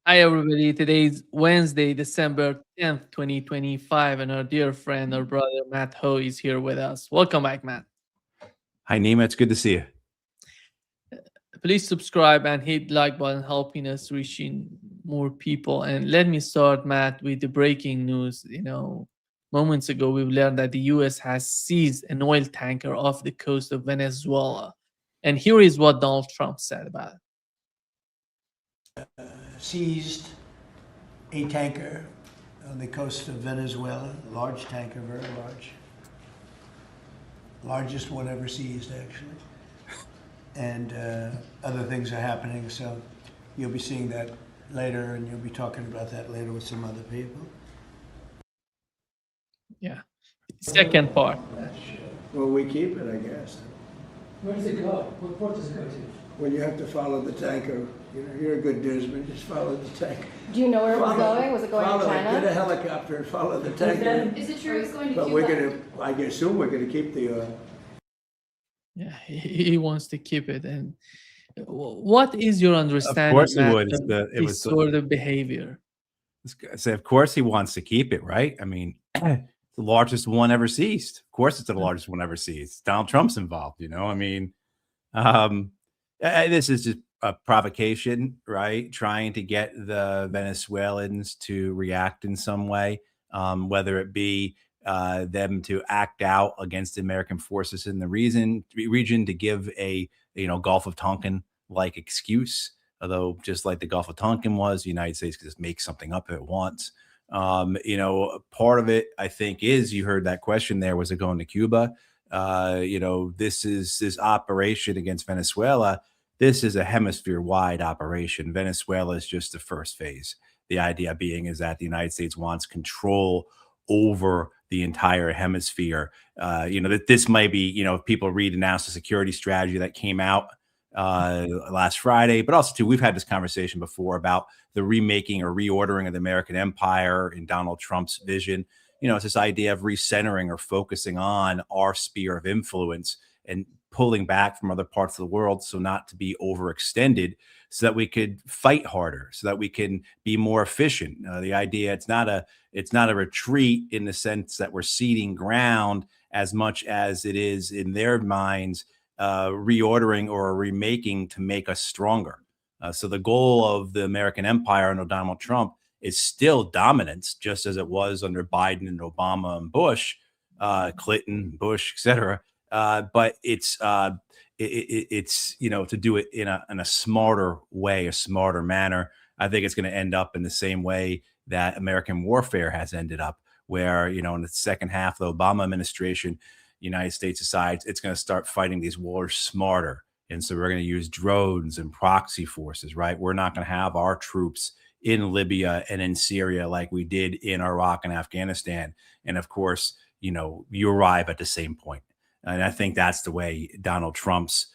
Hi, everybody. Today is Wednesday, December 10th, 2025, and our dear friend, our brother Matt Ho is here with us. Welcome back, Matt. Hi, Nima. It's good to see you. Please subscribe and hit like button, helping us reaching more people. And let me start, Matt, with the breaking news. Moments ago, we've learned that the U.S. has seized an oil tanker off the coast of Venezuela. And here is what Donald Trump said about it. Seized a tanker on the coast of Venezuela, a large tanker, very large. Largest one ever seized, actually. And other things are happening, so you'll be seeing that later, and you'll be talking about that later with some other people. Yeah. Second part. Well, we keep it, I guess. Where does it go? What port does it go to? Well, you have to follow the tanker. You're a good newsman, just follow the tanker. Do you know where it was going? Was it going to Get a China? helicopter and follow the tanker. Is it true it's going to But Cuba? I assume we're gonna keep the oil. Yeah, he wants to keep it. And what is your understanding course he Matt, would. of It this was sort of behavior? say, of course he wants to keep it, right? I mean, the largest one ever seized. Of course, it's the largest one ever seized. Donald Trump's involved. I mean, this is just a provocation, right? Trying to get the Venezuelans to react in some way, whether it be them to act out against the American forces in the region to give a Gulf of Tonkin like excuse. Although, just like the Gulf of Tonkin was, the United States could just make something up if it wants. Part of it, I think, is you heard that question there. Was it going to Cuba? This operation against Venezuela. This is a hemisphere-wide operation. Venezuela is just the first phase. The idea being is that the United States wants control over the entire hemisphere. That this might be, if people read the national security strategy that came out last Friday, but also too, we've had this conversation before about the remaking or reordering of the American empire in Donald Trump's vision. It's this idea of recentering or focusing on our sphere of influence and pulling back from other parts of the world so not to be overextended, so that we could fight harder, so that we can be more efficient. The idea it's not a retreat in the sense that we're ceding ground as much as it is in their minds reordering or remaking to make us stronger. So the goal of the American empire under Donald Trump is still dominance, just as it was under Biden and Obama and Bush, Clinton, Bush, etc. But it's to do it in a smarter way, a smarter manner. I think it's going to end up in the same way that American warfare has ended up, where in the second half of the Obama administration, the United States decides it's going to start fighting these wars smarter. And so we're going to use drones and proxy forces, right? We're not going to have our troops in Libya and in Syria like we did in Iraq and Afghanistan. And of course, you arrive at the same point. And I think that's the way Donald Trump's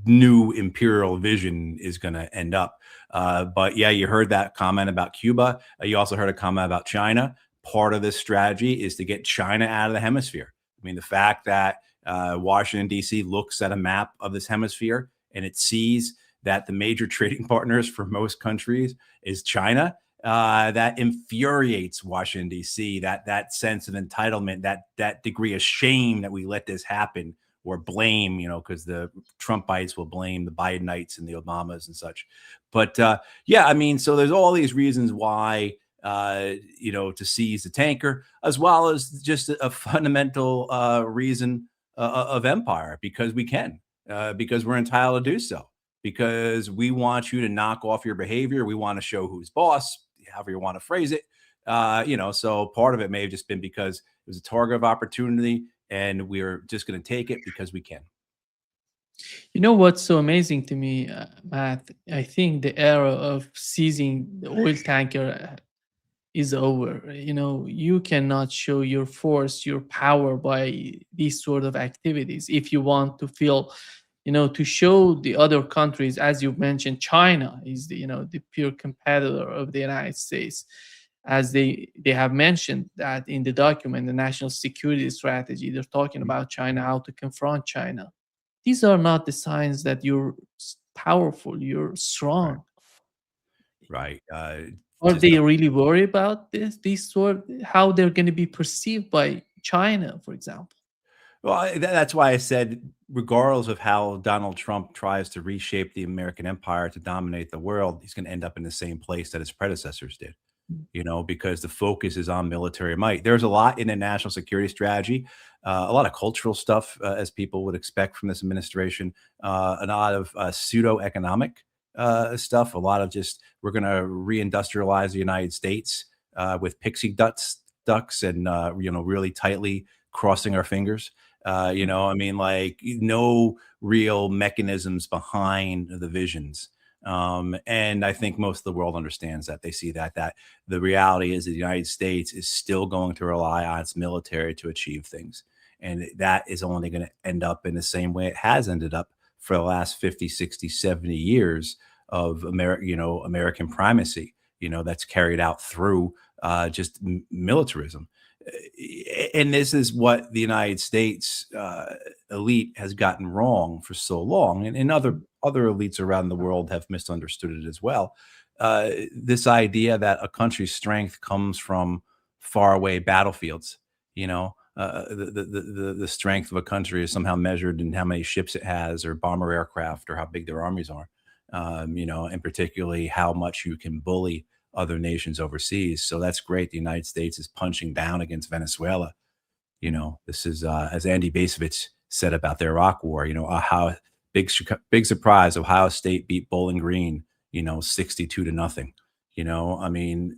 new imperial vision is going to end up. But yeah, you heard that comment about Cuba. You also heard a comment about China. Part of this strategy is to get China out of the hemisphere. I mean, the fact that Washington, D.C. looks at a map of this hemisphere and it sees that the major trading partners for most countries is China, that infuriates Washington, D.C., that sense of entitlement, that degree of shame that we let this happen, or blame, because the Trumpites will blame the Bidenites and the Obamas and such. But yeah, I mean, so there's all these reasons why, to seize the tanker, as well as just a fundamental reason of empire, because we can, because we're entitled to do so, because we want you to knock off your behavior. We want to show who's boss, however you want to phrase it. So part of it may have just been because it was a target of opportunity and we're just going to take it because we can. You know what's so amazing to me, Matt? I think the era of seizing the oil tanker is over. You cannot show your force, your power by these sort of activities. If you want to feel, to show the other countries, as you mentioned, China is the pure competitor of the United States, as they have mentioned that in the document, the national security strategy, they're talking about China, how to confront China. These are not the signs that you're powerful, you're strong. right? Are Just they really worried about this? These sort how they're going to be perceived by China, for example? well, that's why I said, regardless of how Donald Trump tries to reshape the American empire to dominate the world, he's going to end up in the same place that his predecessors did. Because the focus is on military might. There's a lot in the national security strategy, a lot of cultural stuff, as people would expect from this administration, a lot of pseudo economic stuff, a lot of just we're going to reindustrialize the United States with pixie ducks, and really tightly crossing our fingers. I mean, like no real mechanisms behind the visions. And I think most of the world understands that. They see that the reality is that the United States is still going to rely on its military to achieve things. And that is only going to end up in the same way it has ended up for the last 50, 60, 70 years of American primacy, that's carried out through just militarism. And this is what the United States elite has gotten wrong for so long, and other elites around the world have misunderstood it as well. This idea that a country's strength comes from faraway battlefields, the strength of a country is somehow measured in how many ships it has, or bomber aircraft, or how big their armies are, and particularly how much you can bully other nations overseas. So that's great. The United States is punching down against Venezuela. This is as Andy Basovich said about the Iraq War. How big surprise, Ohio State beat Bowling Green, 62-0. I mean,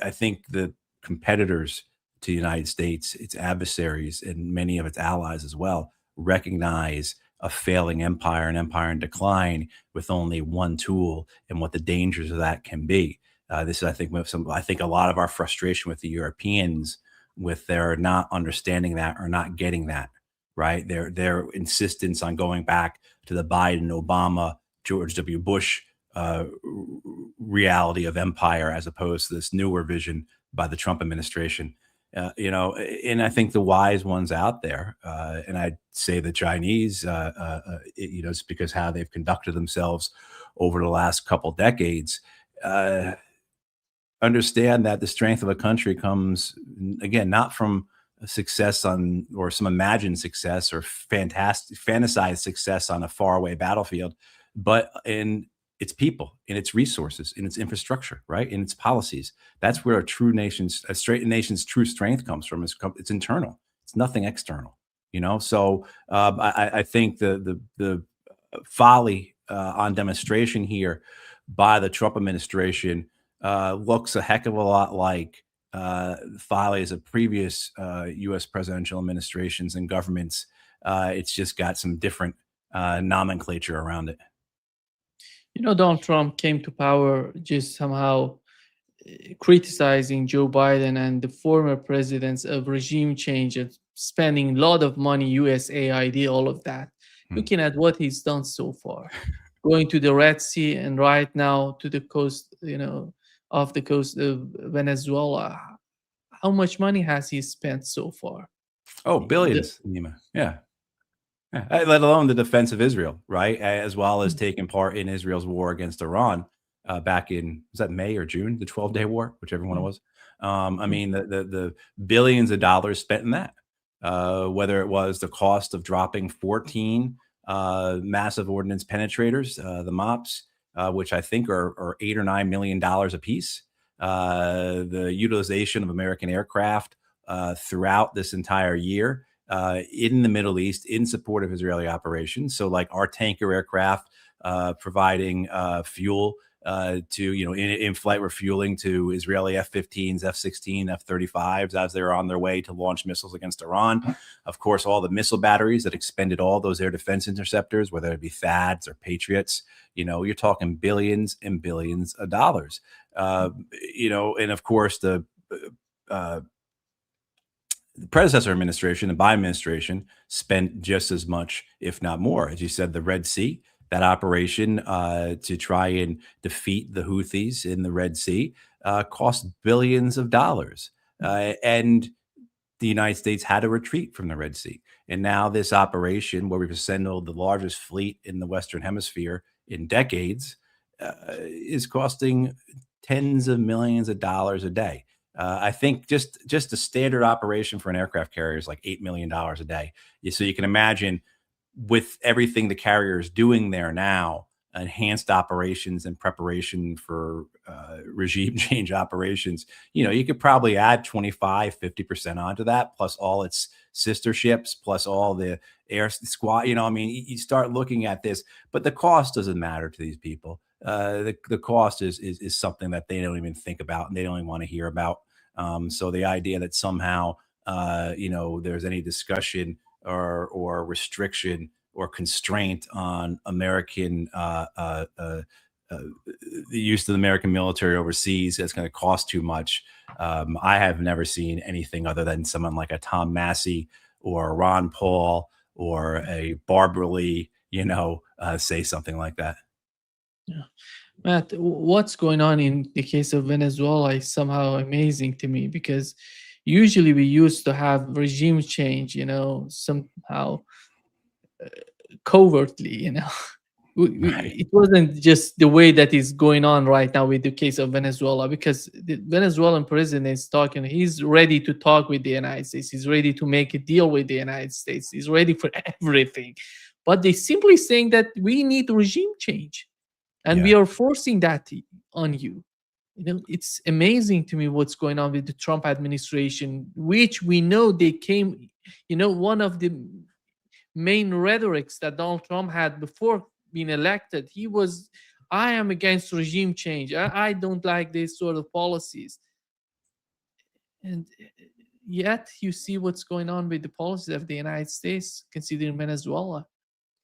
I think the competitors to the United States, its adversaries, and many of its allies as well, recognize a failing empire, an empire in decline with only one tool, and what the dangers of that can be. This is, I think, I think a lot of our frustration with the Europeans, with their not understanding that or not getting that, right? Their insistence on going back to the Biden, Obama, George W. Bush reality of empire, as opposed to this newer vision by the Trump administration. And I think the wise ones out there, and I'd say the Chinese, it's because how they've conducted themselves over the last couple decades, understand that the strength of a country comes, again, not from success on, or some imagined success, or fantasized success on a faraway battlefield, but in its people, in its resources, in its infrastructure, right, in its policies. That's where a straight nation's true strength comes from. It's internal. It's nothing external. So I think the folly on demonstration here by the Trump administration looks a heck of a lot like follies of previous U.S. presidential administrations and governments. It's just got some different nomenclature around it. Donald Trump came to power just somehow criticizing Joe Biden and the former presidents of regime change and spending a lot of money, USAID, all of that. Looking at what he's done so far, going to the Red Sea and right now to the coast, off the coast of Venezuela. How much money has he spent so far? Oh, billions, Nima. Yeah. Let alone the defense of Israel, right? As well as taking part in Israel's war against Iran back in, was that May or June, the 12-day war, whichever one it was. I mean, the billions of dollars spent in that, whether it was the cost of dropping 14 massive ordnance penetrators, the MOPS, which I think are $8 or $9 million a piece, the utilization of American aircraft throughout this entire year, in the Middle East in support of Israeli operations. So like our tanker aircraft providing fuel to, in-flight refueling to Israeli F-15s, F-16, F-35s as they're on their way to launch missiles against Iran. Of course, all the missile batteries that expended all those air defense interceptors, whether it be THAADs or Patriots, you're talking billions and billions of dollars. And of course, the predecessor administration, the Biden administration, spent just as much, if not more. As you said, the Red Sea, that operation to try and defeat the Houthis in the Red Sea cost billions of dollars. And the United States had to retreat from the Red Sea. And now this operation, where we've assembled the largest fleet in the Western Hemisphere in decades, is costing tens of millions of dollars a day. I think just a standard operation for an aircraft carrier is like $8 million a day. So you can imagine with everything the carrier is doing there now, enhanced operations and preparation for regime change operations, you could probably add 25-50% onto that, plus all its sister ships, plus all the air squad. I mean, you start looking at this, but the cost doesn't matter to these people. The cost is something that they don't even think about and they don't even want to hear about. So the idea that somehow there's any discussion or restriction or constraint on American the use of the American military overseas that's going to cost too much. I have never seen anything other than someone like a Tom Massey or a Ron Paul or a Barbara Lee, say something like that. Yeah. Matt, what's going on in the case of Venezuela is somehow amazing to me because usually we used to have regime change, somehow covertly, Right. it wasn't just the way that is going on right now with the case of Venezuela because the Venezuelan president is talking, he's ready to talk with the United States, he's ready to make a deal with the United States, he's ready for everything. But they simply saying that we need regime change and we Yeah. are forcing that on you. It's amazing to me what's going on with the Trump administration, which we know they came, one of the main rhetorics that Donald Trump had before being elected, he was, I am against regime change. I don't like these sort of policies. And yet you see what's going on with the policies of the United States, considering Venezuela.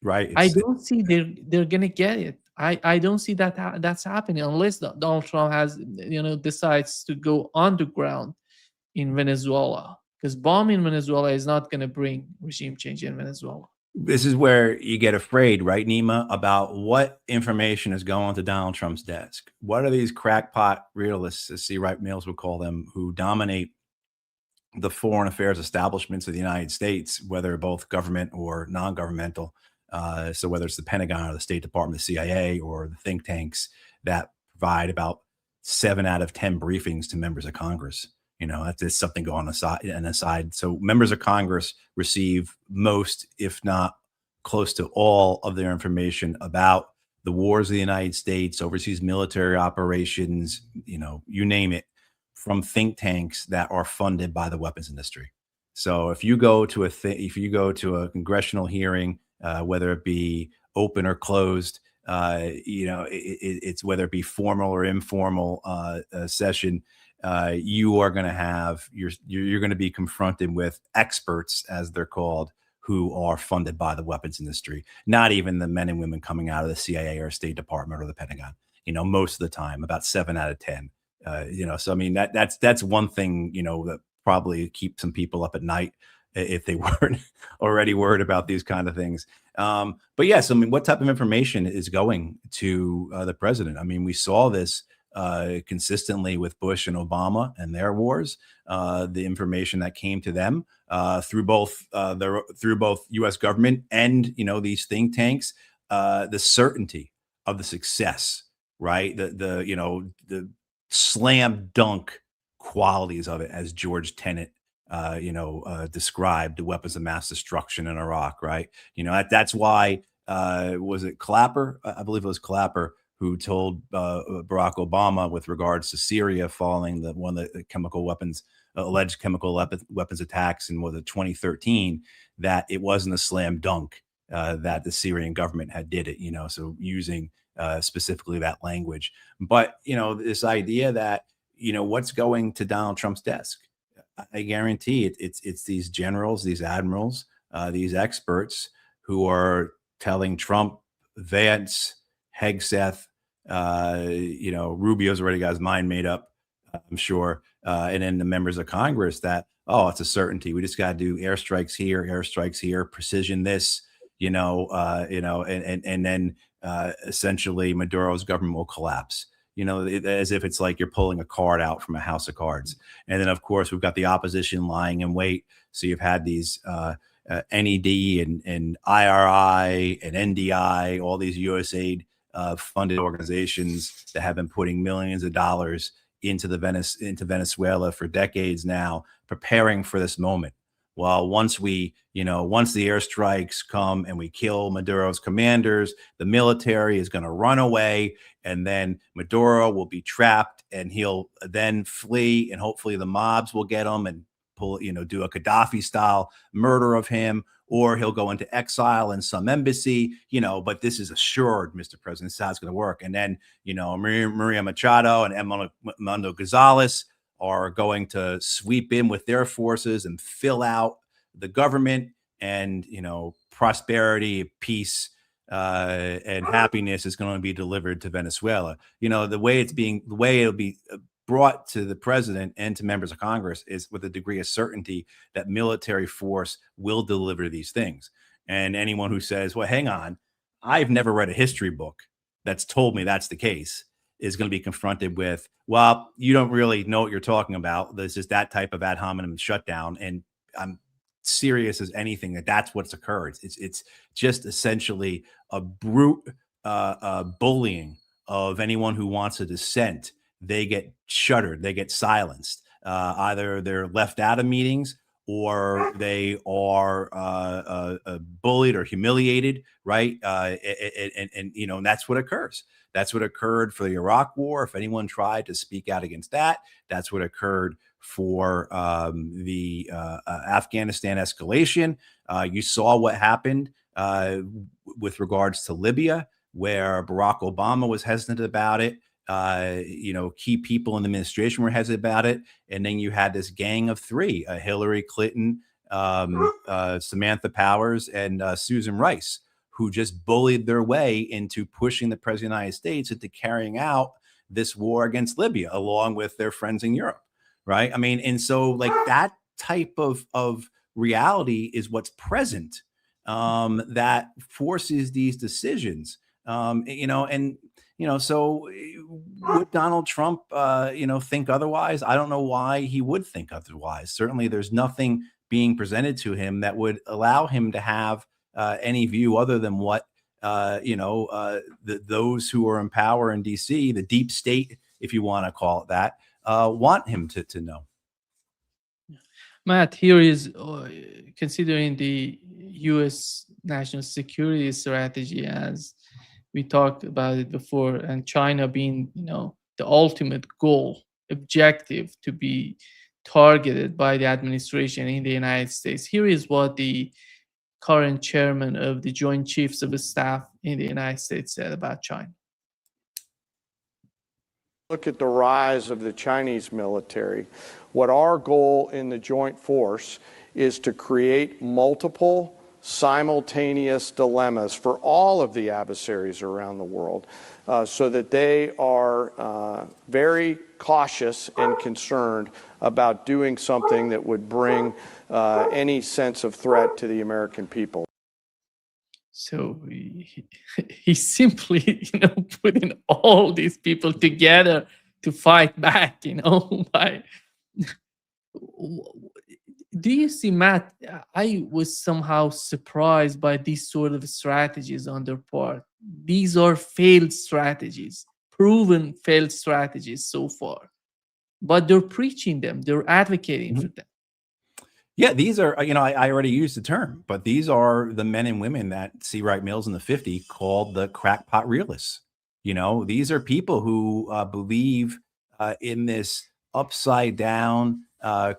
Right. I don't see they're gonna get it. I don't see that that's happening unless Donald Trump has decides to go underground in Venezuela because bombing Venezuela is not gonna bring regime change in Venezuela. This is where you get afraid, right, Nima, about what information is going to Donald Trump's desk. What are these crackpot realists, as C. Wright Mills would call them, who dominate the foreign affairs establishments of the United States, whether both government or non-governmental? So whether it's the Pentagon or the State Department, the CIA, or the think tanks that provide about 7 out of 10 briefings to members of Congress. That's just something going aside. So members of Congress receive most, if not close to all of their information about the wars of the United States, overseas military operations, you name it, from think tanks that are funded by the weapons industry. So if you go to a congressional hearing, whether it be open or closed, it's whether it be formal or informal session, you are going to have you're going to be confronted with experts, as they're called, who are funded by the weapons industry. Not even the men and women coming out of the CIA or State Department or the Pentagon. Most of the time, about 7 out of 10. So I mean that's one thing that probably keeps some people up at night if they weren't already worried about these kind of things. But yes, I mean, what type of information is going to the president? I mean, we saw this consistently with Bush and Obama and their wars. The information that came to them through both U.S. government and these think tanks, the certainty of the success, right? The slam dunk qualities of it, as George Tenet described the weapons of mass destruction in Iraq, right? That's why was it Clapper? I believe it was Clapper who told Barack Obama with regards to Syria following one of the alleged chemical weapons attacks in 2013, that it wasn't a slam dunk that the Syrian government had did it, so using specifically that language. But this idea that what's going to Donald Trump's desk, I guarantee it's these generals, these admirals, these experts who are telling Trump, Vance, Hegseth, Rubio's already got his mind made up, I'm sure, and then the members of Congress that, oh, it's a certainty. We just got to do airstrikes here, precision this, and then essentially Maduro's government will collapse. As if it's like you're pulling a card out from a house of cards. And then, of course, we've got the opposition lying in wait. So you've had these NED and IRI and NDI, all these USAID funded organizations that have been putting millions of dollars into Venezuela for decades now, preparing for this moment. Well, once the airstrikes come and we kill Maduro's commanders, the military is going to run away, and then Maduro will be trapped, and he'll then flee, and hopefully the mobs will get him and do a Gaddafi style murder of him, or he'll go into exile in some embassy, but this is assured, Mr. President, this is how it's going to work. And then, Maria Machado and Edmundo Gonzalez are going to sweep in with their forces and fill out the government, and, prosperity, peace, and happiness is going to be delivered to Venezuela. The way it'll be brought to the president and to members of Congress is with a degree of certainty that military force will deliver these things. And anyone who says, well, hang on, I've never read a history book that's told me that's the case, is going to be confronted with, well, you don't really know what you're talking about. This is that type of ad hominem shutdown. And I'm serious as anything that's what's occurred. It's just essentially a brute bullying of anyone who wants a dissent. They get shuttered, they get silenced. Either they're left out of meetings, or they are bullied or humiliated, right? And that's what occurs. That's what occurred for the Iraq War. If anyone tried to speak out against that, that's what occurred for the Afghanistan escalation. You saw what happened with regards to Libya, where Barack Obama was hesitant about it. Key people in the administration were hesitant about it. And then you had this gang of three, Hillary Clinton, Samantha Powers, and Susan Rice, who just bullied their way into pushing the president of the United States into carrying out this war against Libya, along with their friends in Europe. Right. I mean, and so like that type of reality is what's present, that forces these decisions, so would Donald Trump, think otherwise? I don't know why he would think otherwise. Certainly, there's nothing being presented to him that would allow him to have any view other than what, those who are in power in D.C., the deep state, if you want to call it that, want him to know. Matt, here is considering the U.S. national security strategy, as we talked about it before, and China being, the ultimate goal, objective to be targeted by the administration in the United States. Here is what the current chairman of the Joint Chiefs of Staff in the United States said about China. Look at the rise of the Chinese military. What our goal in the Joint Force is to create multiple simultaneous dilemmas for all of the adversaries around the world, so that they are very cautious and concerned about doing something that would bring any sense of threat to the American people. So he simply, putting all these people together to fight back, by. Do you see, Matt? I was somehow surprised by these sort of strategies on their part. These are failed strategies, proven failed strategies so far, but they're preaching them, they're advocating for them. Yeah, these are, I already used the term, but these are the men and women that C. Wright Mills in the 50s called the crackpot realists. These are people who believe in this upside down,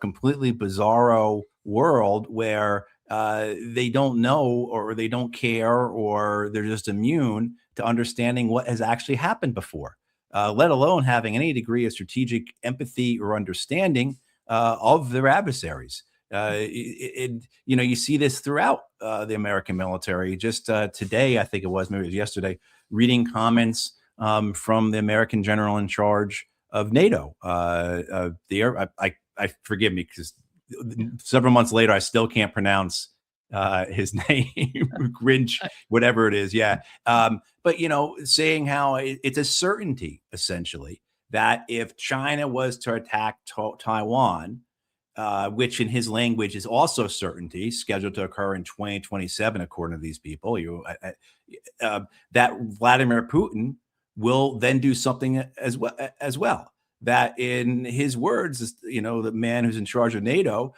completely bizarro world where they don't know, or they don't care, or they're just immune to understanding what has actually happened before, let alone having any degree of strategic empathy or understanding of their adversaries. You see this throughout the American military. Just today, I think it was, maybe it was yesterday, reading comments from the American general in charge of NATO. I forgive me, because several months later, I still can't pronounce his name, Grinch, whatever it is. Yeah. But, saying how it's a certainty, essentially, that if China was to attack Taiwan, which in his language is also certainty, scheduled to occur in 2027, according to these people. That Vladimir Putin will then do something as well. That, in his words, the man who's in charge of NATO,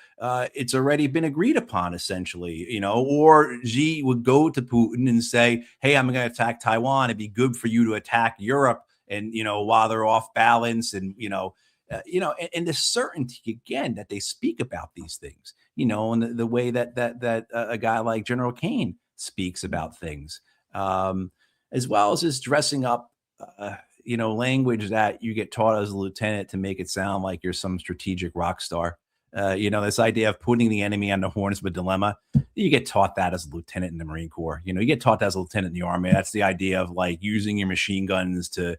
it's already been agreed upon, essentially. Or Xi would go to Putin and say, "Hey, I'm going to attack Taiwan. It'd be good for you to attack Europe." And while they're off balance, and and the certainty again that they speak about these things, and the way that a guy like General Kane speaks about things, as well as just dressing up, language that you get taught as a lieutenant to make it sound like you're some strategic rock star. This idea of putting the enemy on the horns of a dilemma, you get taught that as a lieutenant in the Marine Corps. You get taught that as a lieutenant in the Army. That's the idea of like using your machine guns to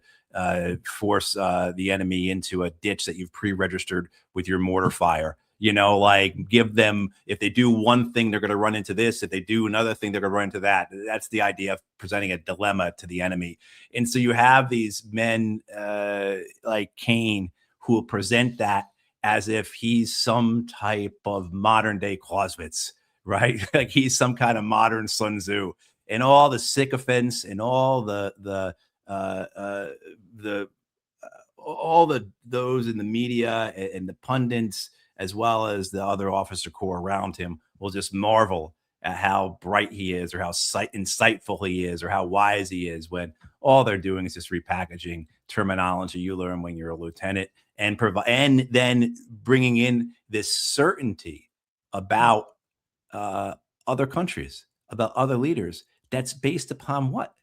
force the enemy into a ditch that you've pre-registered with your mortar fire. Like give them, if they do one thing, they're going to run into this. If they do another thing, they're going to run into that. That's the idea of presenting a dilemma to the enemy. And so you have these men like Kane who will present that as if he's some type of modern day Clausewitz, right? Like he's some kind of modern Sun Tzu, and all the sycophants and all those in the media and the pundits, as well as the other officer corps around him, will just marvel at how bright he is, or how insightful he is, or how wise he is, when all they're doing is just repackaging terminology you learn when you're a lieutenant, and then bringing in this certainty about other countries, about other leaders. That's based upon what?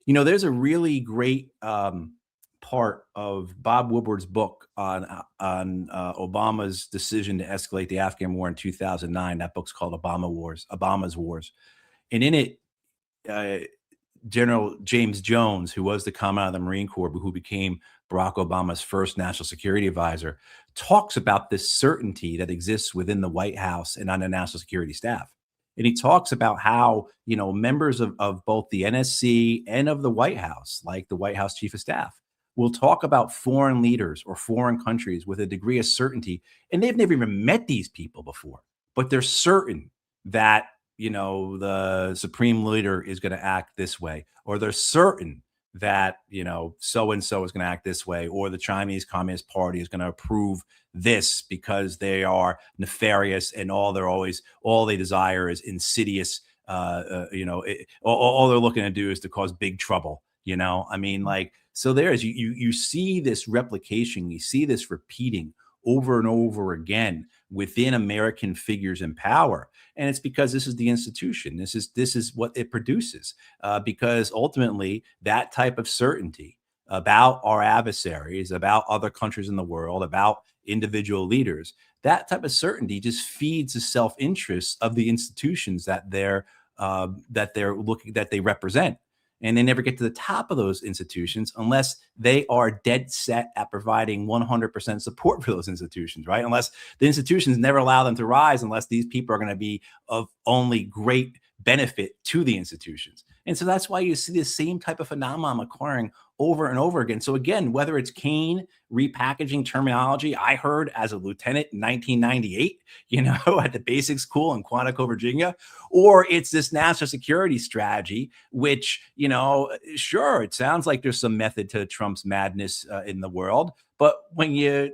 There's a really great part of Bob Woodward's book on Obama's decision to escalate the Afghan war in 2009. That book's called Obama's Wars. And in it, General James Jones, who was the commandant of the Marine Corps, but who became Barack Obama's first national security advisor, talks about this certainty that exists within the White House and on the national security staff. And he talks about how, members of both the NSC and of the White House, like the White House chief of staff, will talk about foreign leaders or foreign countries with a degree of certainty. And they've never even met these people before, but they're certain that, the supreme leader is going to act this way, or they're certain that, so-and-so is going to act this way, or the Chinese Communist Party is going to approve this because they are nefarious, and all they desire is insidious. All they're looking to do is to cause big trouble. So there's, you see this replication, you see this repeating over and over again within American figures in power. And it's because this is the institution. This is what it produces, because ultimately that type of certainty about our adversaries, about other countries in the world, about individual leaders, that type of certainty just feeds the self-interest of the institutions that they represent. And they never get to the top of those institutions unless they are dead set at providing 100% support for those institutions, right? Unless the institutions never allow them to rise, unless these people are going to be of only great benefit to the institutions. And so that's why you see this same type of phenomenon occurring over and over again. So again, whether it's Kane repackaging terminology I heard as a lieutenant in 1998, at the basic school in Quantico, Virginia, or it's this national security strategy, which, sure, it sounds like there's some method to Trump's madness in the world. But when you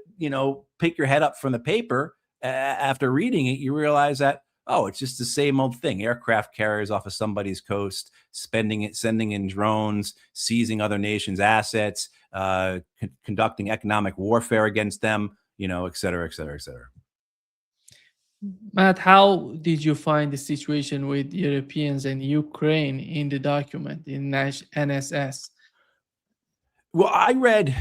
pick your head up from the paper after reading it, you realize that, oh, it's just the same old thing. Aircraft carriers off of somebody's coast, sending in drones, seizing other nations' assets, conducting economic warfare against them, et cetera, et cetera, et cetera. Matt, how did you find the situation with Europeans and Ukraine in the document in NSS? Well, I read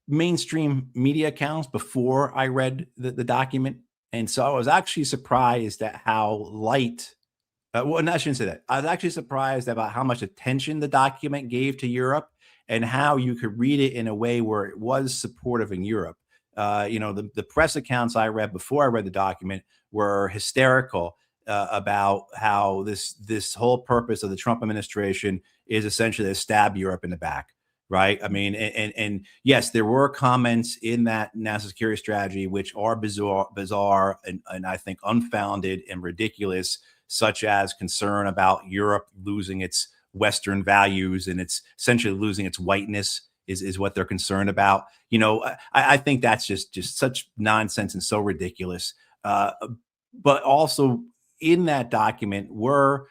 mainstream media accounts before I read the document. And so I was actually surprised at how light, I shouldn't say that. I was actually surprised about how much attention the document gave to Europe, and how you could read it in a way where it was supportive in Europe. The press accounts I read before I read the document were hysterical about how this whole purpose of the Trump administration is essentially to stab Europe in the back. right? I mean, and yes, there were comments in that national security strategy which are bizarre and I think unfounded and ridiculous, such as concern about Europe losing its Western values and it's essentially losing its whiteness is what they're concerned about. I think that's just such nonsense and so ridiculous. But also in that document were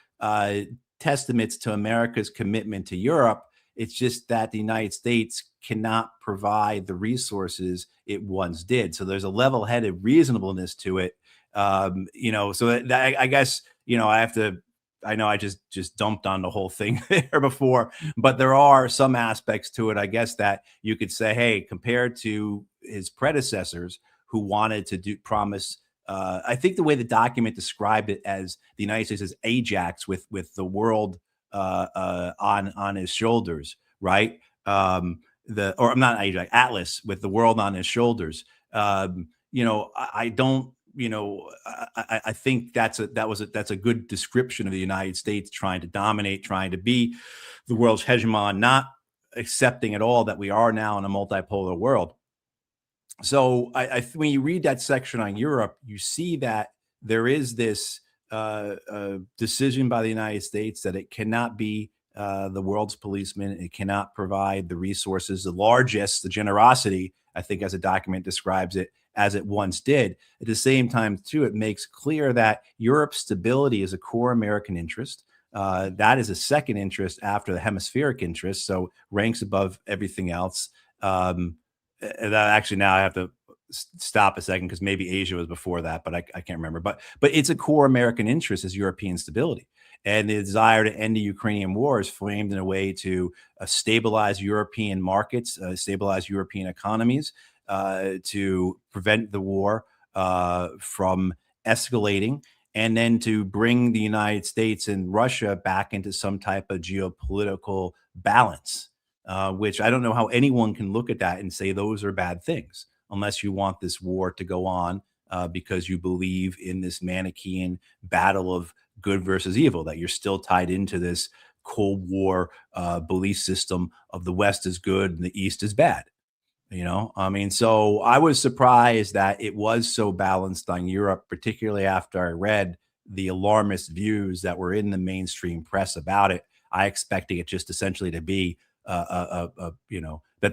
testaments to America's commitment to Europe. It's just that the United States cannot provide the resources it once did. So there's a level-headed reasonableness to it. So I guess, I know I just dumped on the whole thing there before, but there are some aspects to it, I guess, that you could say, hey, compared to his predecessors who wanted to promise. I think the way the document described it as the United States as Ajax with the world on his shoulders, right? Or I'm not Ajax, Atlas with the world on his shoulders. I don't. I think that's a good description of the United States trying to dominate, trying to be the world's hegemon, not accepting at all that we are now in a multipolar world. So when you read that section on Europe, you see that there is this decision by the United States that it cannot be the world's policeman. It cannot provide the resources, the generosity, I think, as a document describes it, as it once did. At the same time, too, it makes clear that Europe's stability is a core American interest. That is a second interest after the hemispheric interest, so ranks above everything else. Actually, now I have to stop a second because maybe Asia was before that, but I can't remember. But it's a core American interest is European stability. And the desire to end the Ukrainian war is framed in a way to stabilize European markets, stabilize European economies, to prevent the war from escalating, and then to bring the United States and Russia back into some type of geopolitical balance, which I don't know how anyone can look at that and say those are bad things, unless you want this war to go on because you believe in this Manichaean battle of good versus evil, that you're still tied into this Cold War belief system of the West is good and the East is bad. So I was surprised that it was so balanced on Europe, particularly after I read the alarmist views that were in the mainstream press about it. I expected it just essentially to be, that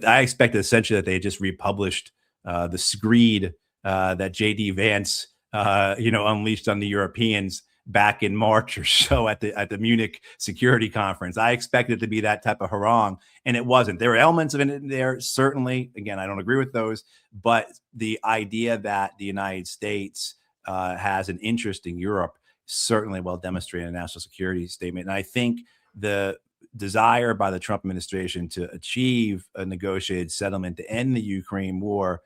I expected essentially that they just republished the screed that J.D. Vance, unleashed on the Europeans back in March or so at the Munich Security Conference. I expected it to be that type of harangue, and it wasn't. There were elements of it in there, certainly. Again, I don't agree with those, but the idea that the United States has an interest in Europe certainly well demonstrated in a national security statement. And I think the desire by the Trump administration to achieve a negotiated settlement to end the Ukraine war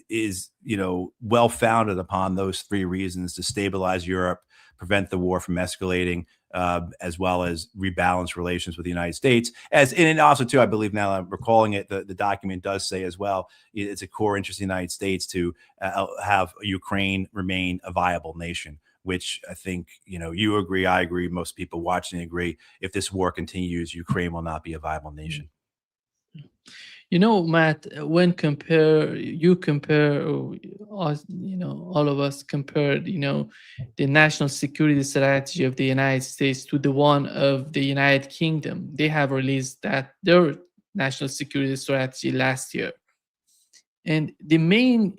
is, well founded upon those three reasons: to stabilize Europe, prevent the war from escalating, as well as rebalance relations with the United States. And also, too, I believe now I'm recalling it, the document does say as well, it's a core interest of the United States to have Ukraine remain a viable nation, which I think, you agree, I agree, most people watching agree. If this war continues, Ukraine will not be a viable nation. Matt, when you compare us, all of us compared, the national security strategy of the United States to the one of the United Kingdom. They have released their national security strategy last year. And the main,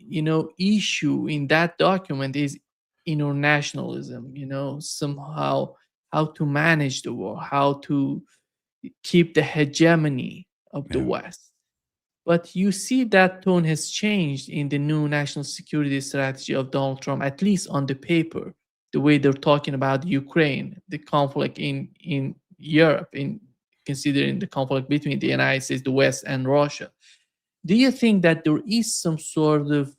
issue in that document is internationalism, somehow how to manage the war, how to keep the hegemony of the West. But you see that tone has changed in the new national security strategy of Donald Trump, at least on the paper, the way they're talking about Ukraine, the conflict in Europe, in considering the conflict between the United States, the West, and Russia. Do you think that there is some sort of,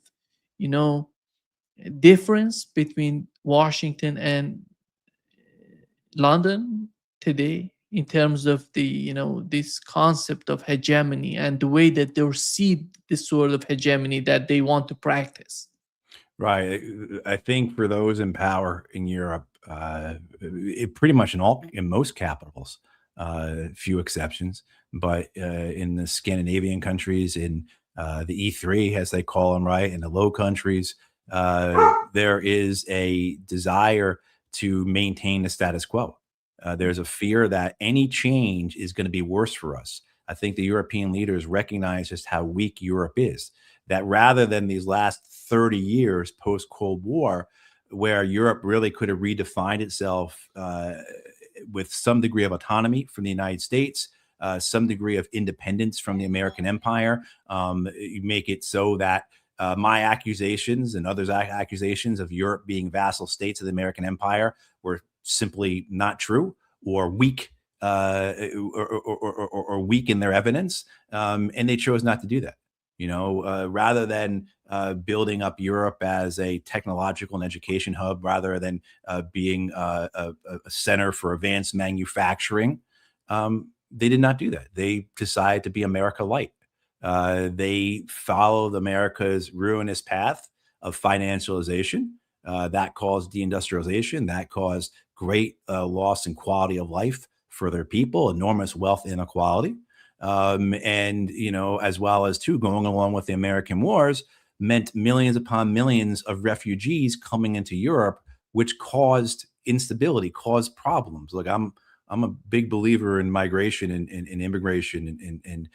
difference between Washington and London today in terms of the, this concept of hegemony and the way that they see this sort of hegemony that they want to practice? Right. I think for those in power in Europe, pretty much in most capitals, few exceptions. But in the Scandinavian countries, in the E3, as they call them, right, in the Low Countries, there is a desire to maintain the status quo. There's a fear that any change is going to be worse for us. I think the European leaders recognize just how weak Europe is. That rather than these last 30 years post Cold War, where Europe really could have redefined itself with some degree of autonomy from the United States, some degree of independence from the American empire. You make it so that my accusations and others' accusations of Europe being vassal states of the American empire were simply not true or weak, or weak in their evidence, and they chose not to do that. Rather than building up Europe as a technological and education hub, rather than being a center for advanced manufacturing, they did not do that. They decided to be America light. They followed America's ruinous path of financialization. That caused deindustrialization. That caused great loss in quality of life for their people, enormous wealth inequality. And, as well as too, going along with the American wars meant millions upon millions of refugees coming into Europe, which caused instability, caused problems. Look, I'm a big believer in migration and immigration and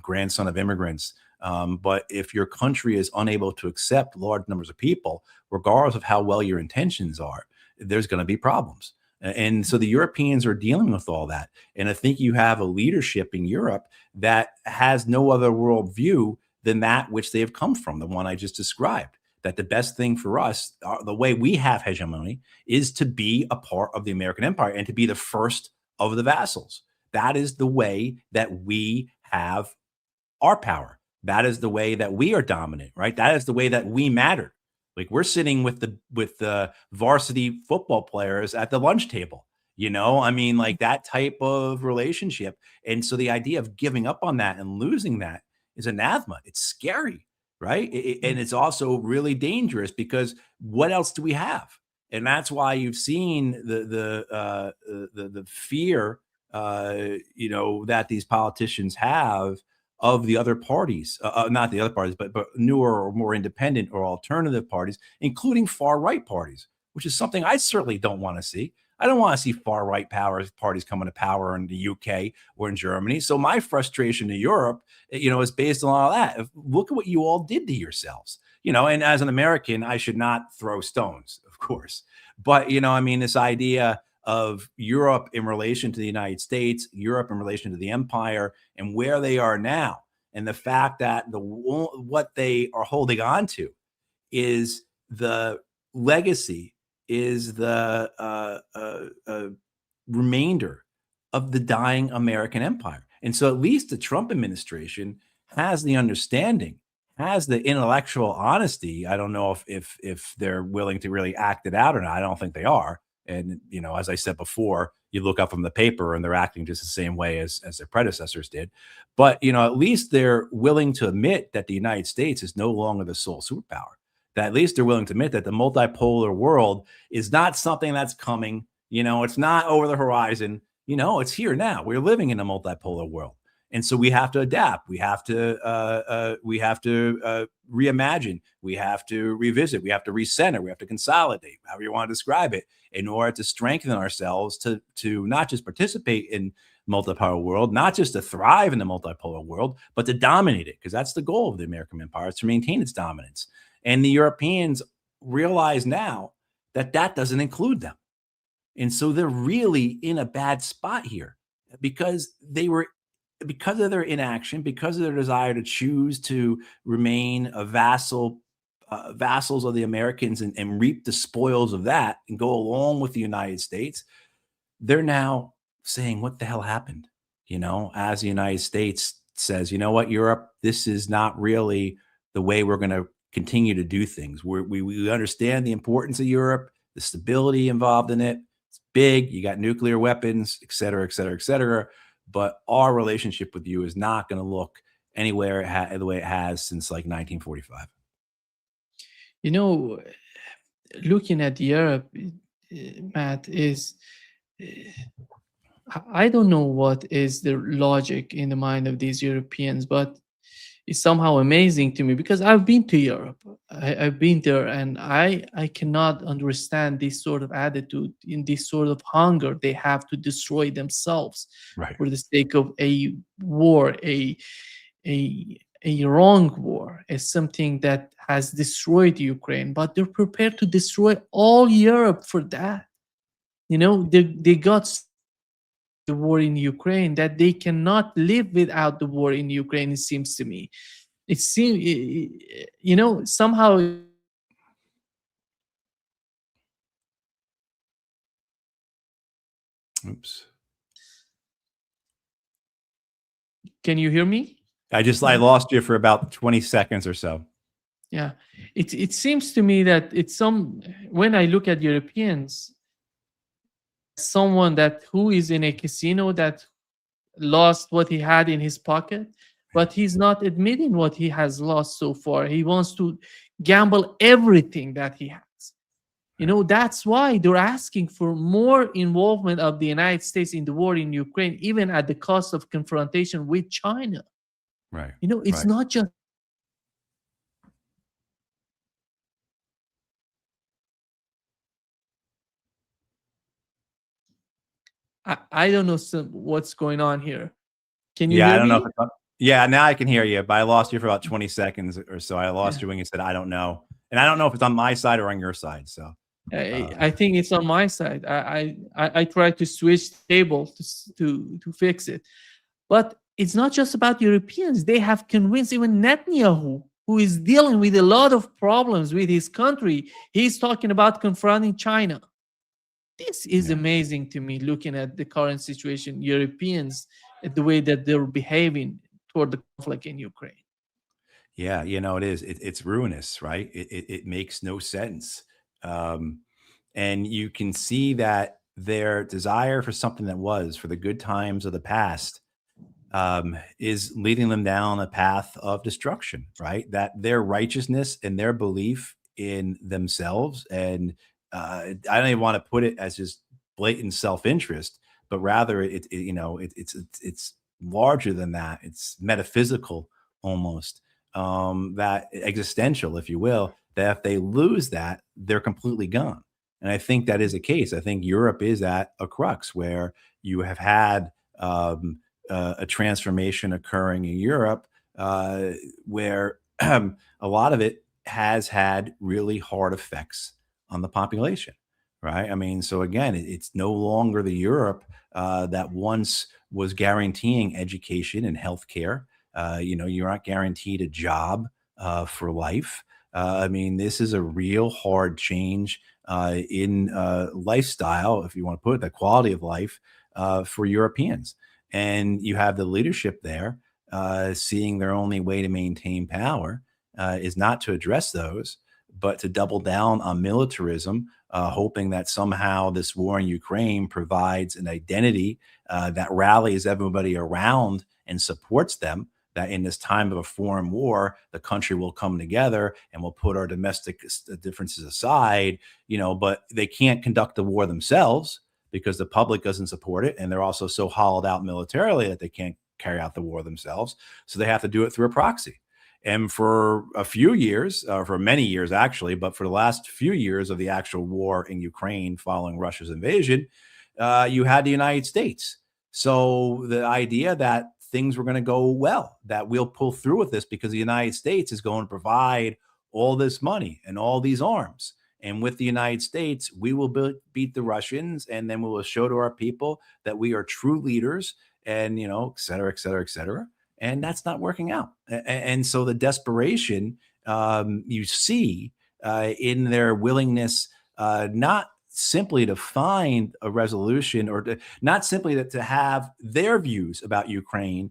grandson of immigrants. But if your country is unable to accept large numbers of people, regardless of how well your intentions are, there's going to be problems. And so the Europeans are dealing with all that. And I think you have a leadership in Europe that has no other worldview than that which they have come from, the one I just described. That the best thing for us, the way we have hegemony, is to be a part of the American empire and to be the first of the vassals. That is the way that we have our power. That is the way that we are dominant, right? That is the way that we matter. Like we're sitting with the varsity football players at the lunch table, like that type of relationship. And so the idea of giving up on that and losing that is anathema. It's scary, right? And it's also really dangerous because what else do we have? And that's why you've seen the fear, that these politicians have of the other parties, not the other parties, but newer or more independent or alternative parties, including far right parties, which is something I certainly don't want to see. I don't want to see far right parties coming to power in the UK or in Germany. So my frustration to Europe, is based on all that. Look at what you all did to yourselves, and as an American, I should not throw stones, of course. But, this idea of Europe in relation to the United States, Europe in relation to the empire, and where they are now, and the fact that what they are holding on to is the legacy, is the remainder of the dying American empire. And so at least the Trump administration has the understanding, has the intellectual honesty. I don't know if they're willing to really act it out or not. I don't think they are. And, as I said before, you look up from the paper and they're acting just the same way as their predecessors did. But, at least they're willing to admit that the United States is no longer the sole superpower. That at least they're willing to admit that the multipolar world is not something that's coming. It's not over the horizon. It's here now. We're living in a multipolar world. And so we have to adapt. We have to reimagine. We have to revisit. We have to recenter. We have to consolidate, however you want to describe it, in order to strengthen ourselves to not just participate in multipolar world, not just to thrive in the multipolar world, but to dominate it, because that's the goal of the American empire, is to maintain its dominance. And the Europeans realize now that doesn't include them. And so they're really in a bad spot here because of their inaction, because of their desire to choose to remain a vassals of the Americans and reap the spoils of that and go along with the United States. They're now saying, what the hell happened? As the United States says, what, Europe, this is not really the way we're going to continue to do things. We understand the importance of Europe, the stability involved in it. It's big. You got nuclear weapons, et cetera, et cetera, et cetera. But our relationship with you is not going to look anywhere the way it has since like 1945. Looking at Europe, Matt, is I don't know what is the logic in the mind of these Europeans, but it's somehow amazing to me because I've been to Europe. I've been there, and I cannot understand this sort of attitude, in this sort of hunger they have to destroy themselves Right. for the sake of a war, a wrong war, as something that has destroyed Ukraine. But they're prepared to destroy all Europe for that. They got the war in Ukraine that they cannot live without the war in Ukraine. It seems to me, it seems, somehow. Oops. Can you hear me? I lost you for about 20 seconds or so. Yeah, it seems to me that when I look at Europeans, someone that who is in a casino that lost what he had in his pocket, but he's not admitting what he has lost so far. He wants to gamble everything that he has. That's why they're asking for more involvement of the United States in the war in Ukraine, even at the cost of confrontation with China. Right. It's Right. not just. I don't know what's going on here. Can you Yeah, I hear don't know me? yeah, now I can hear you, but I lost you for about 20 seconds or so. I lost Yeah. you when you said, I don't know. And I don't know if it's on my side or on your side. So, I think it's on my side. I tried to switch table to fix it, but it's not just about Europeans. They have convinced even Netanyahu, who is dealing with a lot of problems with his country. He's talking about confronting China. This is yeah. amazing to me, looking at the current situation. Europeans, at the way that they're behaving toward the conflict in Ukraine. Yeah, it is. It's ruinous, right? It makes no sense. Um, and you can see that their desire for something that was for the good times of the past is leading them down a path of destruction, right? That their righteousness and their belief in themselves, and I don't even want to put it as just blatant self-interest, but rather it's larger than that. It's metaphysical almost, that existential, if you will. That if they lose that, they're completely gone. And I think that is a case. I think Europe is at a crux where you have had a transformation occurring in Europe, where a lot of it has had really hard effects on the population, right? I mean, so again, it's no longer the Europe that once was guaranteeing education and healthcare. You're not guaranteed a job for life. I mean, this is a real hard change in lifestyle, if you want to put it, the quality of life for Europeans. And you have the leadership there seeing their only way to maintain power is not to address those, but to double down on militarism, hoping that somehow this war in Ukraine provides an identity that rallies everybody around and supports them. That in this time of a foreign war, the country will come together and we'll put our domestic differences aside, but they can't conduct the war themselves because the public doesn't support it. And they're also so hollowed out militarily that they can't carry out the war themselves. So they have to do it through a proxy. And for a few years, for many years actually, but for the last few years of the actual war in Ukraine following Russia's invasion, you had the United States. So the idea that things were going to go well, that we'll pull through with this because the United States is going to provide all this money and all these arms. And with the United States, we will beat the Russians, and then we will show to our people that we are true leaders, and et cetera, et cetera, et cetera. And that's not working out. And so the desperation you see in their willingness, not simply to find a resolution or not simply to have their views about Ukraine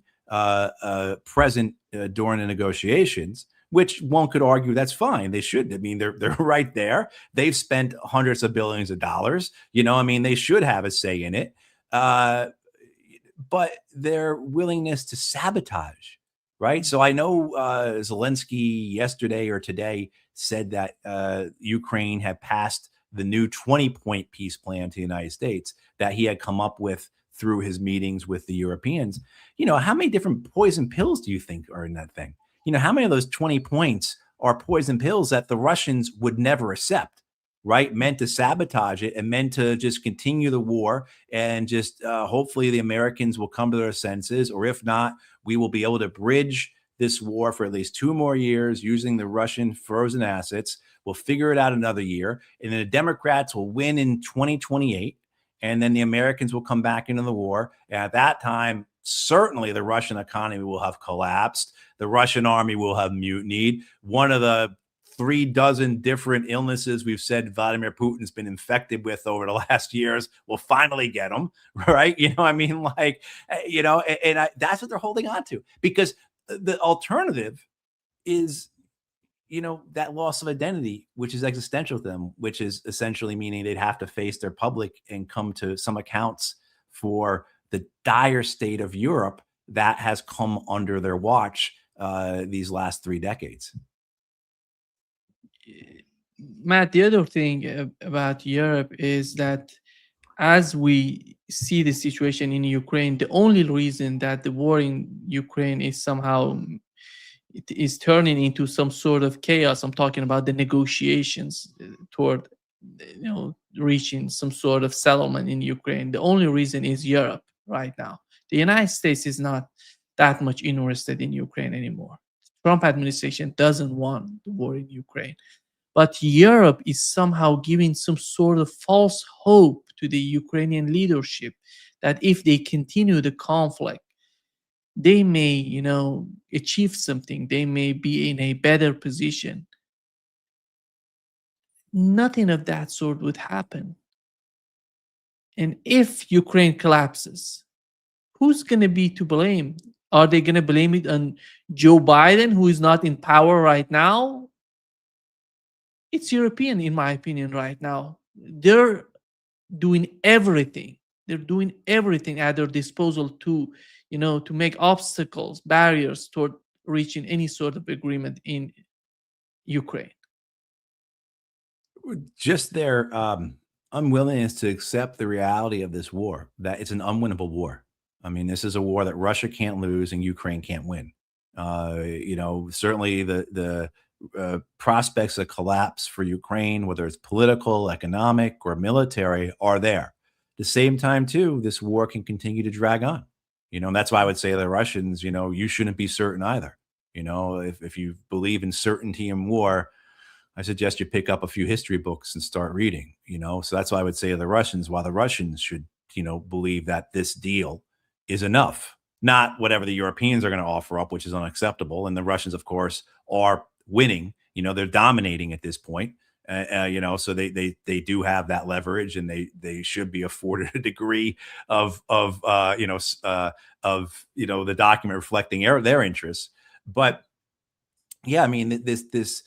present during the negotiations, which one could argue that's fine. They should. I mean, they're right there. They've spent hundreds of billions of dollars. I mean, they should have a say in it. But their willingness to sabotage, right? So I know Zelensky yesterday or today said that Ukraine had passed the new 20-point peace plan to the United States that he had come up with through his meetings with the Europeans. How many different poison pills do you think are in that thing? How many of those 20 points are poison pills that the Russians would never accept, right? Meant to sabotage it and meant to just continue the war, and just hopefully the Americans will come to their senses, or if not, we will be able to bridge this war for at least 2 more years using the Russian frozen assets. We'll figure it out another year, and then the Democrats will win in 2028, and then the Americans will come back into the war. And at that time, certainly the Russian economy will have collapsed. The Russian army will have mutinied. One of the 36 different illnesses we've said Vladimir Putin's been infected with over the last years will finally get him, right? That's what they're holding on to, because the alternative is, that loss of identity, which is existential to them, which is essentially meaning they'd have to face their public and come to some accounts for the dire state of Europe that has come under their watch these last 3 decades. Matt, the other thing about Europe is that as we see the situation in Ukraine, the only reason that the war in Ukraine is somehow it is turning into some sort of chaos. I'm talking about the negotiations toward, reaching some sort of settlement in Ukraine. The only reason is Europe right now. The United States is not that much interested in Ukraine anymore. Trump administration doesn't want the war in Ukraine. But Europe is somehow giving some sort of false hope to the Ukrainian leadership that if they continue the conflict, they may, achieve something. They may be in a better position. Nothing of that sort would happen. And if Ukraine collapses, who's going to be to blame? Are they going to blame it on Joe Biden, who is not in power right now? It's European, in my opinion, right now. They're doing everything. They're doing everything at their disposal to make obstacles, barriers toward reaching any sort of agreement in Ukraine. Just their unwillingness to accept the reality of this war, that it's an unwinnable war. I mean, this is a war that Russia can't lose and Ukraine can't win. Certainly the prospects of collapse for Ukraine, whether it's political, economic, or military, are there. At the same time, too, this war can continue to drag on. And that's why I would say to the Russians, you shouldn't be certain either. If you believe in certainty in war, I suggest you pick up a few history books and start reading. So that's why I would say to the Russians, why the Russians should, believe that this deal is enough, not whatever the Europeans are going to offer up, which is unacceptable. And the Russians, of course, are winning. They're dominating at this point. So they do have that leverage, and they should be afforded a degree of the document reflecting their interests. But yeah, I mean, this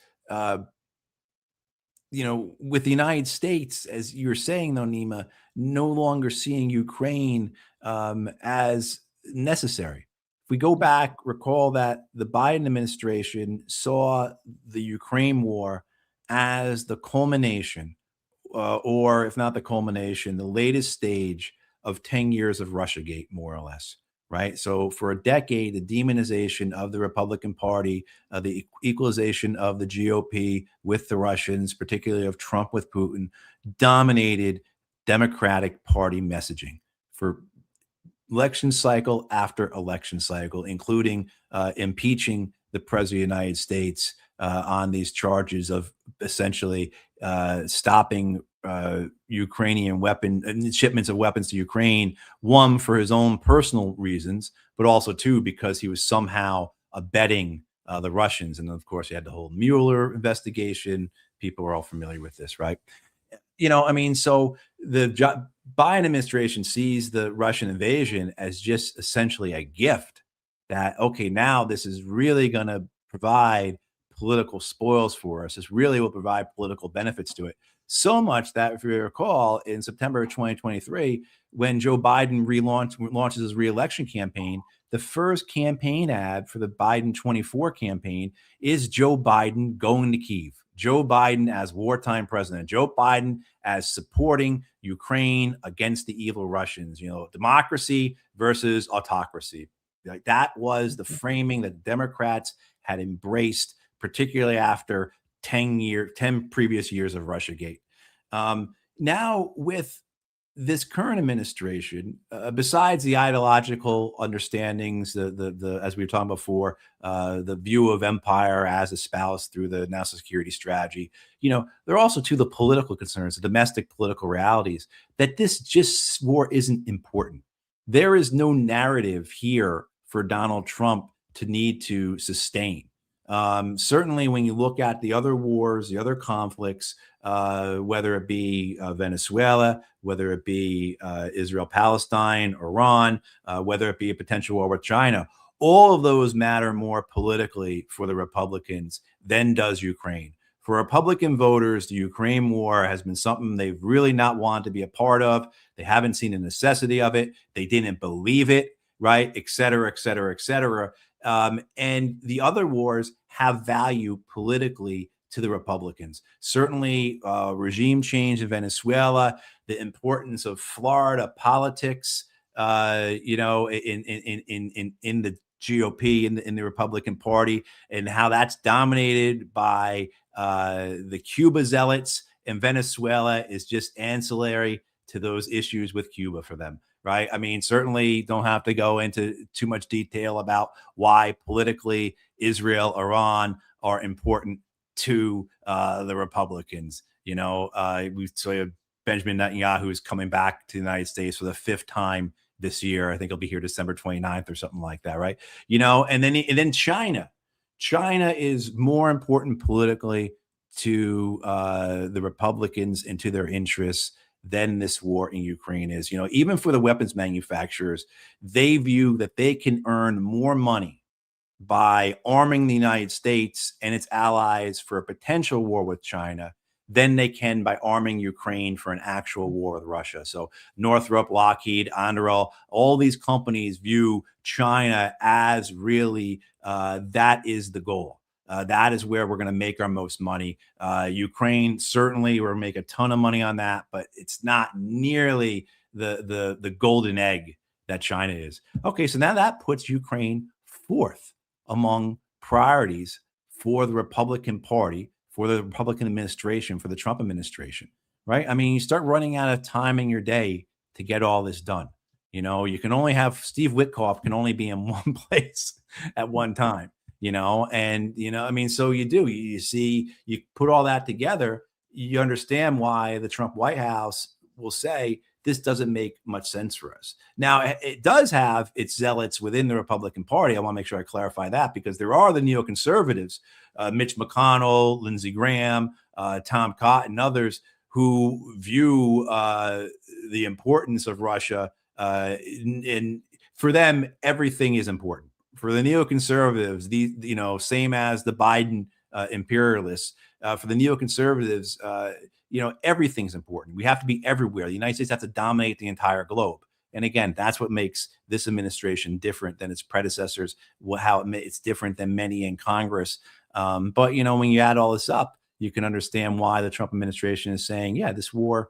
with the United States, as you're saying, though, Nima, no longer seeing Ukraine as necessary. If we go back, recall that the Biden administration saw the Ukraine war as the culmination, or if not the culmination, the latest stage of 10 years of Russiagate, more or less, right? So for a decade, the demonization of the Republican Party, the equalization of the GOP with the Russians, particularly of Trump with Putin, dominated Democratic Party messaging for election cycle after election cycle, including impeaching the president of the United States on these charges of essentially stopping Ukrainian shipments of weapons to Ukraine, one, for his own personal reasons, but also, two, because he was somehow abetting the Russians. And of course, he had the whole Mueller investigation. People are all familiar with this, right? So the Biden administration sees the Russian invasion as just essentially a gift that, okay, now this is really going to provide political spoils for us. This really will provide political benefits to it. So much that, if you recall, in September of 2023, when Joe Biden launches his re-election campaign, the first campaign ad for the Biden 24 campaign is Joe Biden going to Kyiv, Joe Biden as wartime president, Joe Biden as supporting Ukraine against the evil Russians, democracy versus autocracy. Like that was the framing that Democrats had embraced, particularly after 10 previous years of Russiagate. Now with this current administration, besides the ideological understandings, the as we were talking before, the view of empire as espoused through the national security strategy, there are also the political concerns, the domestic political realities that this just war isn't important. There is no narrative here for Donald Trump to need to sustain. Certainly, when you look at the other wars, the other conflicts, whether it be Venezuela, whether it be Israel, Palestine, Iran, whether it be a potential war with China, all of those matter more politically for the Republicans than does Ukraine. For Republican voters, the Ukraine war has been something they've really not wanted to be a part of. They haven't seen the necessity of it. They didn't believe it, right? Et cetera, et cetera, et cetera. And the other wars have value politically to the Republicans. Certainly, regime change in Venezuela, the importance of Florida politics, in the GOP, in the Republican Party, and how that's dominated by the Cuba zealots, and Venezuela is just ancillary to those issues with Cuba for them. Right. I mean, certainly don't have to go into too much detail about why politically Israel, Iran are important to the Republicans. We saw Benjamin Netanyahu is coming back to the United States for the 5th time this year. I think he'll be here December 29th or something like that. Right. And then China. China is more important politically to the Republicans and to their interests than this war in Ukraine is. Even for the weapons manufacturers, they view that they can earn more money by arming the United States and its allies for a potential war with China than they can by arming Ukraine for an actual war with Russia. So Northrop, Lockheed, Anduril, all these companies view China as really that is the goal. That is where we're going to make our most money. Ukraine, certainly, we're going to make a ton of money on that, but it's not nearly the golden egg that China is. Okay, so now that puts Ukraine 4th among priorities for the Republican Party, for the Republican administration, for the Trump administration, right? I mean, you start running out of time in your day to get all this done. You can only have Steve Witkoff can only be in one place at one time. So you see, you put all that together, you understand why the Trump White House will say this doesn't make much sense for us. Now, it does have its zealots within the Republican Party. I want to make sure I clarify that, because there are the neoconservatives, Mitch McConnell, Lindsey Graham, Tom Cotton, and others who view the importance of Russia. And for them, everything is important. For the neoconservatives, same as the Biden imperialists, for the neoconservatives, everything's important. We have to be everywhere. The United States has to dominate the entire globe. And again, that's what makes this administration different than its predecessors, it's different than many in Congress. But, when you add all this up, you can understand why the Trump administration is saying, yeah, this war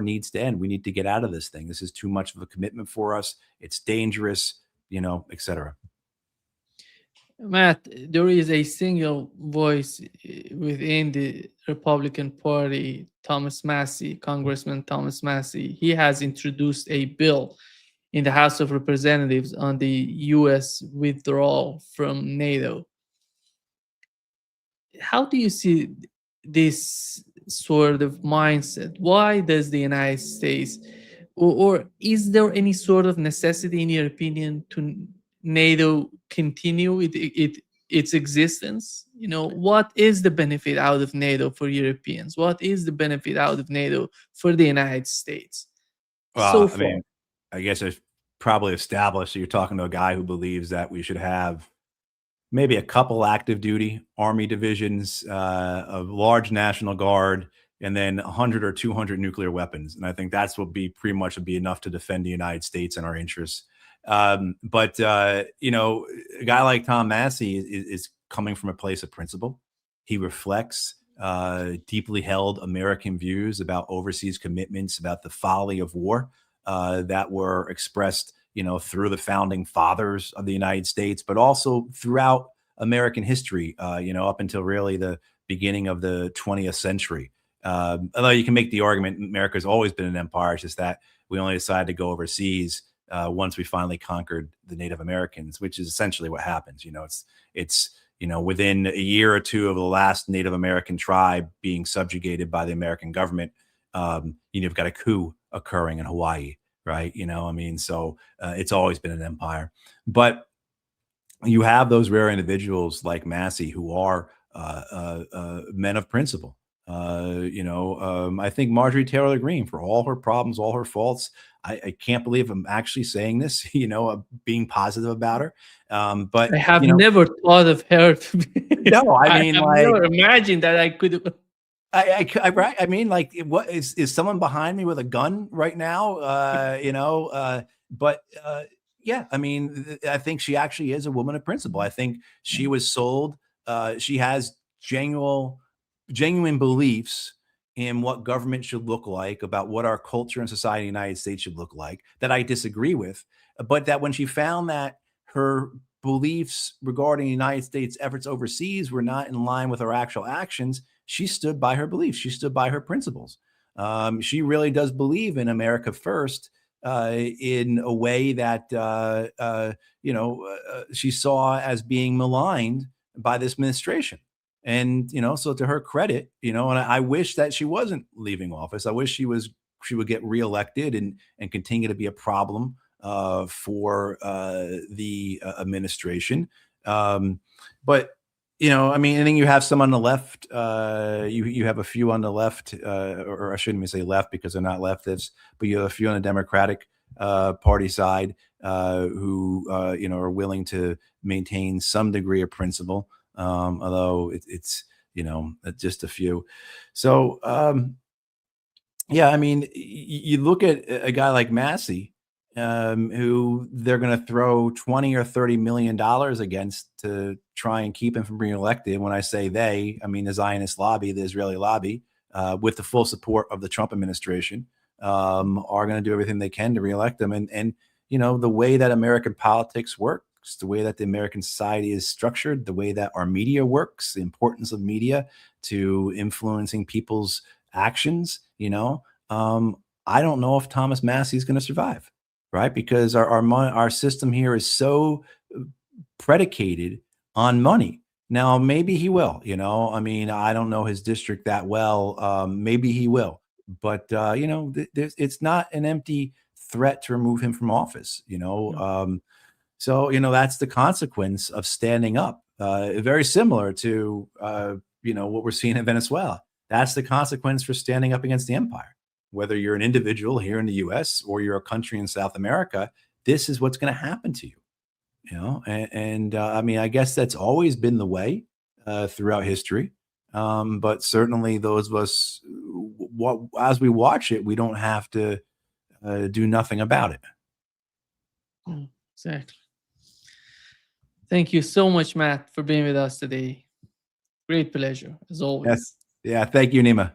needs to end. We need to get out of this thing. This is too much of a commitment for us. It's dangerous, et cetera. Matt, there is a single voice within the Republican Party, Thomas Massie, Congressman Thomas Massie. He has introduced a bill in the House of Representatives on the U.S. withdrawal from NATO. How do you see this sort of mindset? Why does the United States, or is there any sort of necessity, in your opinion, to NATO continue its existence? What is the benefit out of NATO for Europeans? What is the benefit out of NATO for the United States? Well, I guess I've probably established that you're talking to a guy who believes that we should have maybe a couple active duty Army divisions, a large National Guard, and then 100 or 200 nuclear weapons. And I think that's what pretty much would be enough to defend the United States and our interests. But a guy like Tom Massie is coming from a place of principle. He reflects deeply held American views about overseas commitments, about the folly of war that were expressed, through the founding fathers of the United States, but also throughout American history, up until really the beginning of the 20th century. Although you can make the argument America's always been an empire, it's just that we only decided to go overseas once we finally conquered the Native Americans, which is essentially what happens. It's within a year or two of the last Native American tribe being subjugated by the American government, you've got a coup occurring in Hawaii, right? So it's always been an empire. But you have those rare individuals like Massie who are men of principle. I think Marjorie Taylor Greene, for all her problems, all her faults, I can't believe I'm actually saying this, being positive about her. But I have never thought of her to be. No, I mean, have like, never imagined that I could. right. I mean, like, what is someone behind me with a gun right now? But yeah, I mean, I think she actually is a woman of principle. I think she was sold. She has genuine beliefs in what government should look like, about what our culture and society in the United States should look like, that I disagree with. But that when she found that her beliefs regarding the United States efforts overseas were not in line with her actual actions, she stood by her beliefs. She stood by her principles. She really does believe in America first, in a way that she saw as being maligned by this administration. And so to her credit, and I wish that she wasn't leaving office. I wish she would get reelected and continue to be a problem for the administration. But I mean, I think you have some on the left. You have a few on the left, or I shouldn't even say left because they're not leftists, but you have a few on the Democratic Party side who are willing to maintain some degree of principle, although it's just a few. So yeah, I mean, you look at a guy like Massie, who they're going to throw $20 or $30 million against to try and keep him from being elected. When I say they, I mean the Zionist lobby, the Israeli lobby, with the full support of the Trump administration, are going to do everything they can to reelect him. And the way that American politics works, the way that the American society is structured, the way that our media works, the importance of media to influencing people's actions, I don't know if Thomas Massie is going to survive. Right, because our system here is so predicated on money. Now, maybe he will. I mean, I don't know his district that well. Maybe he will, but it's not an empty threat to remove him from office. So that's the consequence of standing up. Very similar to what we're seeing in Venezuela. That's the consequence for standing up against the empire. Whether you're an individual here in the U.S. or you're a country in South America, this is what's going to happen to you. And I mean, I guess that's always been the way throughout history. But certainly those of us, as we watch it, we don't have to do nothing about it. Exactly. Thank you so much, Matt, for being with us today. Great pleasure, as always. Yes. Yeah. Thank you, Nima.